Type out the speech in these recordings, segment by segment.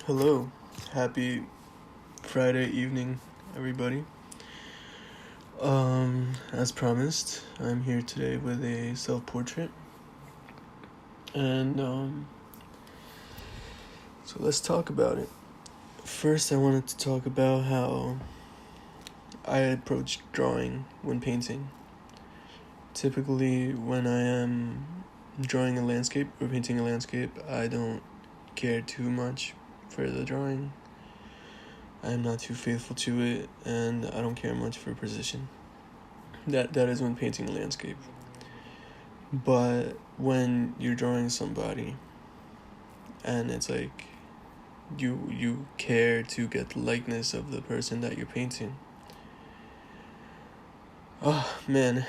Hello, happy Friday evening, everybody. As promised, I'm here today with a self-portrait, and so let's talk about it. First, I wanted to talk about how I approach drawing when painting. Typically, when I am drawing a landscape or painting a landscape, I don't care too much for the drawing. I'm not too faithful to it, and I don't care much for precision. That is when painting a landscape. But when you're drawing somebody, and it's like you care to get the likeness of the person that you're painting. Oh man,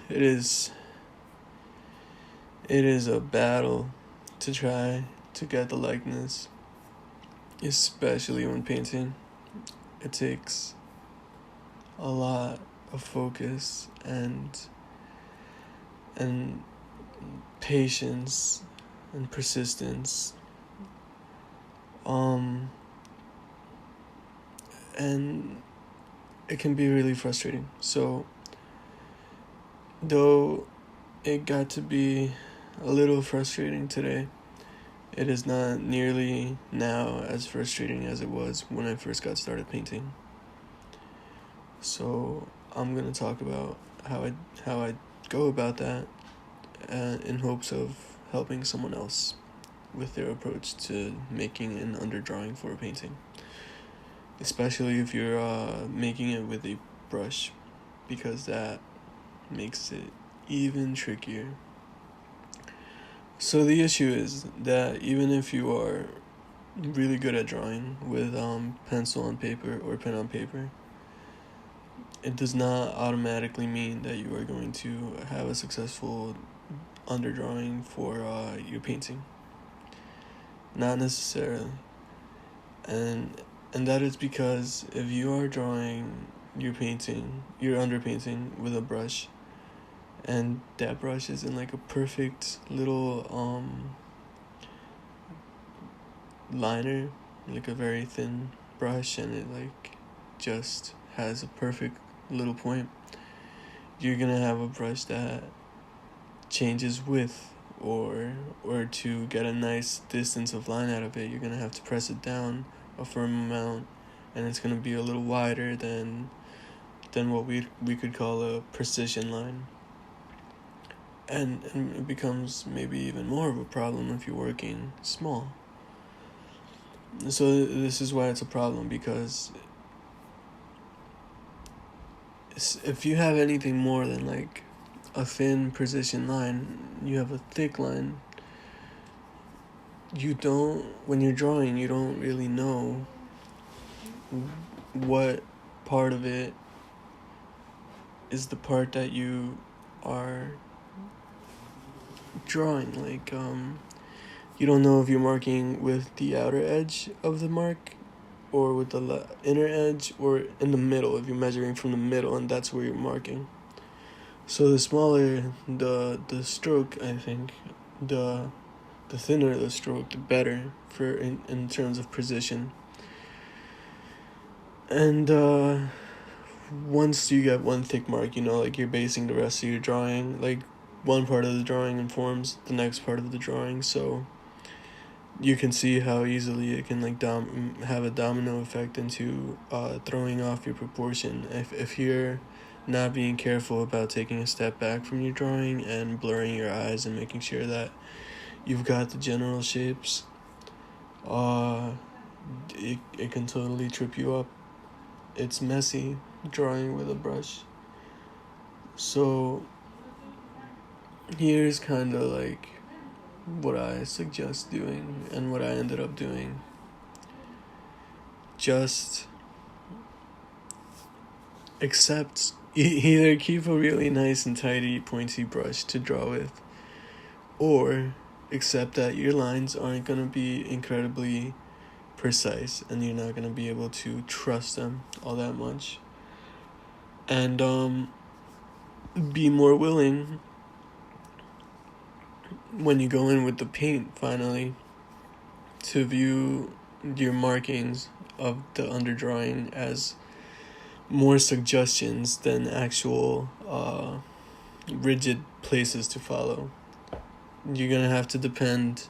it is a battle to try to get the likeness, especially when painting. It takes a lot of focus and patience and persistence. And it can be really frustrating. So though it got to be a little frustrating today, it is not nearly now as frustrating as it was when I first got started painting. So I'm gonna talk about how I go about that, in hopes of helping someone else with their approach to making an underdrawing for a painting, especially if you're making it with a brush, because that makes it even trickier. So the issue is that even if you are really good at drawing with pencil on paper or pen on paper, it does not automatically mean that you are going to have a successful underdrawing for your painting. Not necessarily. And that is because if you are drawing your underpainting with a brush, and that brush is in like a perfect little liner, like a very thin brush, and it like just has a perfect little point, you're gonna have a brush that changes width, or to get a nice distance of line out of it, you're gonna have to press it down a firm amount, and it's gonna be a little wider than what we could call a precision line. And it becomes maybe even more of a problem if you're working small. So this is why it's a problem, because if you have anything more than like a thin precision line, you have a thick line, when you're drawing, you don't really know what part of it is the part that you are drawing. Like you don't know if you're marking with the outer edge of the mark, or with the inner edge, or in the middle, if you're measuring from the middle and that's where you're marking. So the smaller the stroke, I think, the thinner the stroke, the better for in terms of precision. And once you get one thick mark, like you're basing the rest of your drawing, like one part of the drawing informs the next part of the drawing. So you can see how easily it can like have a domino effect into throwing off your proportion if you're not being careful about taking a step back from your drawing and blurring your eyes and making sure that you've got the general shapes. It can totally trip you up. It's messy drawing with a brush. So here's kind of like what I suggest doing and what I ended up doing. Just either keep a really nice and tidy pointy brush to draw with, or accept that your lines aren't going to be incredibly precise and you're not going to be able to trust them all that much. And be more willing when you go in with the paint finally to view your markings of the underdrawing as more suggestions than actual rigid places to follow. You're gonna have to depend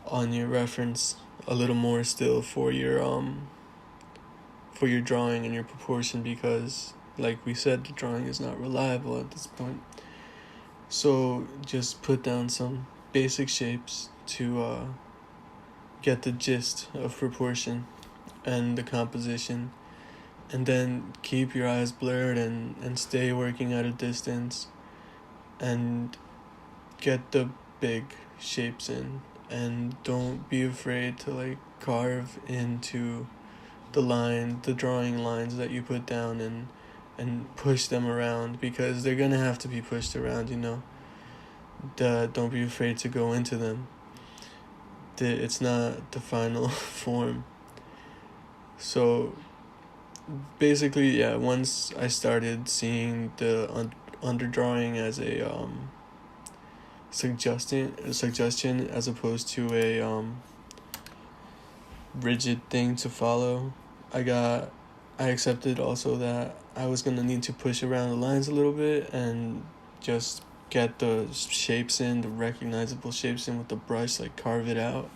on your reference a little more still for your drawing and your proportion, because like we said, the drawing is not reliable at this point. So just put down some basic shapes to get the gist of proportion and the composition, and then keep your eyes blurred and stay working at a distance and get the big shapes in, and don't be afraid to like carve into the drawing lines that you put down, and push them around, because they're gonna have to be pushed around, don't be afraid to go into them. It's not the final form. So basically, yeah, once I started seeing the underdrawing as a suggestion as opposed to a rigid thing to follow, I accepted also that I was gonna need to push around the lines a little bit and just get the shapes in, the recognizable shapes in with the brush, like carve it out,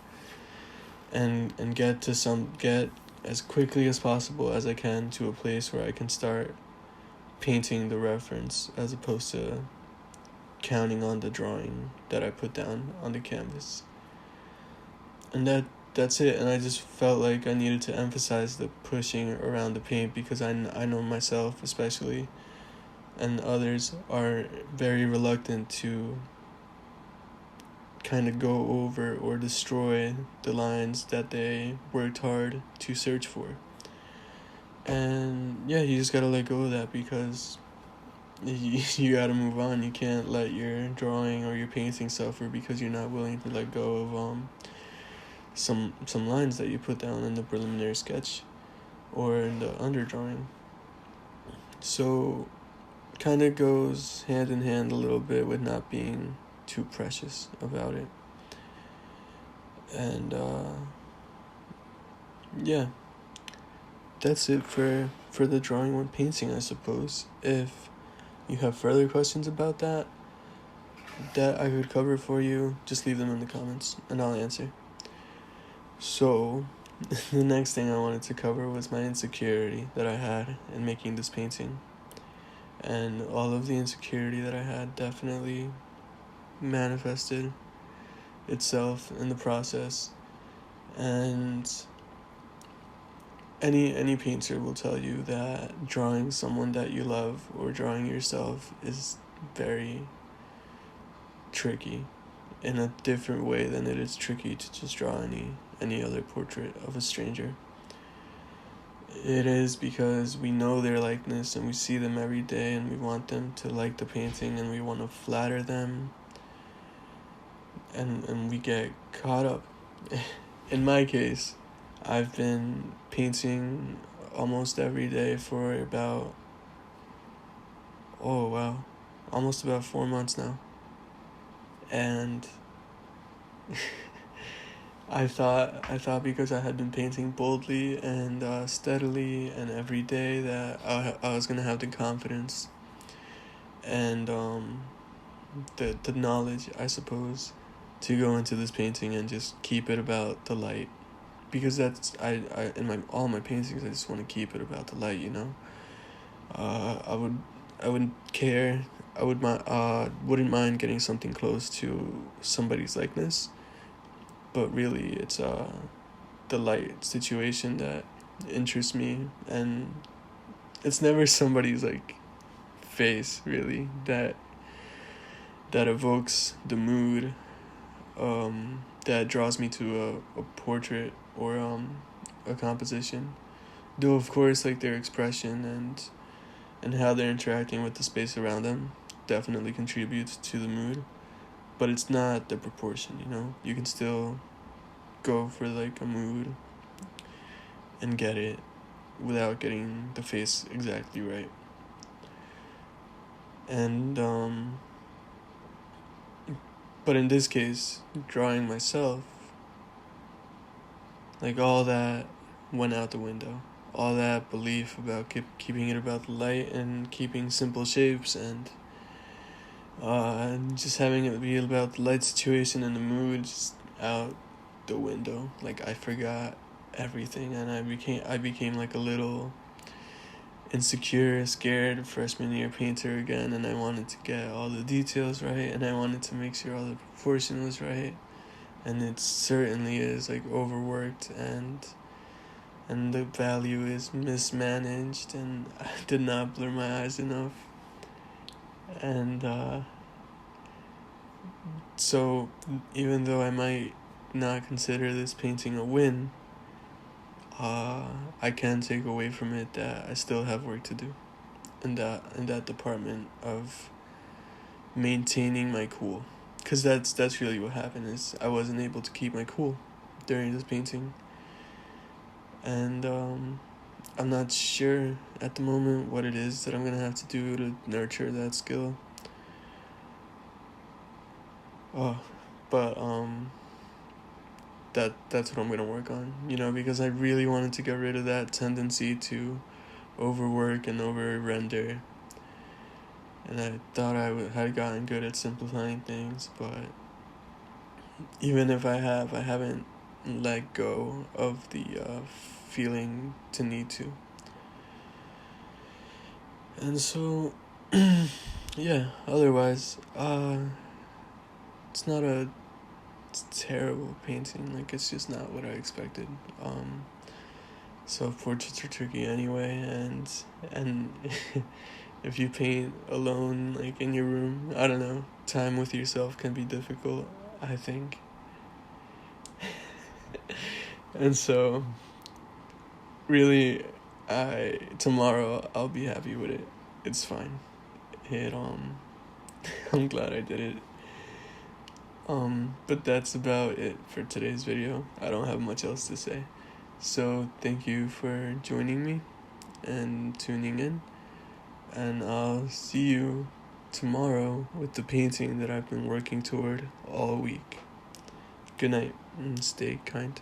and get as quickly as possible as I can to a place where I can start painting the reference, as opposed to counting on the drawing that I put down on the canvas. And that's it. And I just felt like I needed to emphasize the pushing around the paint, because I know myself especially, and others are very reluctant to kind of go over or destroy the lines that they worked hard to search for. And yeah, you just gotta let go of that, because you gotta move on. You can't let your drawing or your painting suffer because you're not willing to let go of some lines that you put down in the preliminary sketch or in the underdrawing. So kind of goes hand in hand a little bit with not being too precious about it. And yeah, that's it for the drawing when painting, I suppose. If you have further questions about that I could cover for you, just leave them in the comments and I'll answer. So the next thing I wanted to cover was my insecurity that I had in making this painting. And all of the insecurity that I had definitely manifested itself in the process. And any painter will tell you that drawing someone that you love or drawing yourself is very tricky, in a different way than it is tricky to just draw any other portrait of a stranger. It is because we know their likeness and we see them every day and we want them to like the painting and we want to flatter them, and we get caught up. In my case, I've been painting almost every day for almost about 4 months now. And I thought because I had been painting boldly and steadily and every day that I was gonna have the confidence and the knowledge, I suppose, to go into this painting and just keep it about the light, because that's I in all my paintings I just want to keep it about the light. I wouldn't care. I wouldn't mind getting something close to somebody's likeness, but really it's the light situation that interests me, and it's never somebody's like face really that evokes the mood that draws me to a portrait or a composition. Though of course like their expression and how they're interacting with the space around them definitely contributes to the mood, but it's not the proportion. You can still go for like a mood and get it without getting the face exactly right. And but in this case, drawing myself, Like, all that went out the window. All that belief about keeping it about the light and keeping simple shapes and just having it be about the light situation and the mood just out the window. Like, I forgot everything, and I became like a little insecure, scared freshman year painter again, and I wanted to get all the details right, and I wanted to make sure all the proportion was right, and it certainly is like overworked, and the value is mismanaged, and I did not blur my eyes enough, and so even though I might not consider this painting a win, I can take away from it that I still have work to do in that department of maintaining my cool, because that's really what happened. Is I wasn't able to keep my cool during this painting, and I'm not sure at the moment what it is that I'm gonna have to do to nurture that skill. But that's what I'm gonna work on, because I really wanted to get rid of that tendency to overwork and over render, and I thought had gotten good at simplifying things, but even if I haven't let go of the feeling to need to. And so, yeah, otherwise, it's not a terrible painting. Like, it's just not what I expected. Self-portraits are tricky anyway, and if you paint alone, like in your room, I don't know, time with yourself can be difficult, I think. And so, really, tomorrow I'll be happy with it. It's fine. I'm glad I did it. But that's about it for today's video. I don't have much else to say. So thank you for joining me and tuning in. And I'll see you tomorrow with the painting that I've been working toward all week. Good night and stay kind.